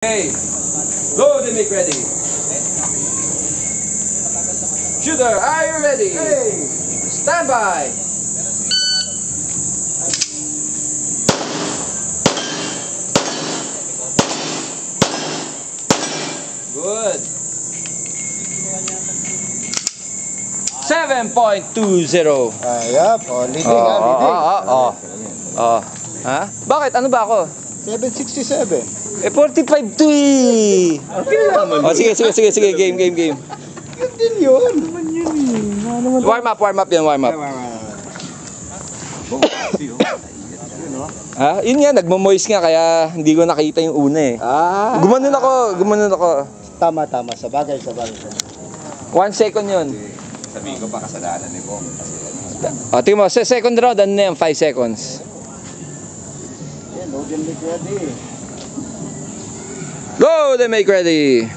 Okay, load and make ready. Shooter, are you ready? Hey! Stand by. Good. 7.20. Ayap, leading leading. Ha? Bakit? Ano ba ako? 767. 45 to eh. Sige. Game. Yun din yun. Naman yun eh. Warm up yan, warm up. Ha? Yun nga, nagmo-moist nga kaya hindi ko nakita yung una eh. Gumanon ako. Tama. Sabagay. 1 second yun. Sabihin ko pa kasalanan ni Bong. Tingnan mo, sa second round, ano na yan? 5 seconds. Yan, load and make ready. Go, they make ready.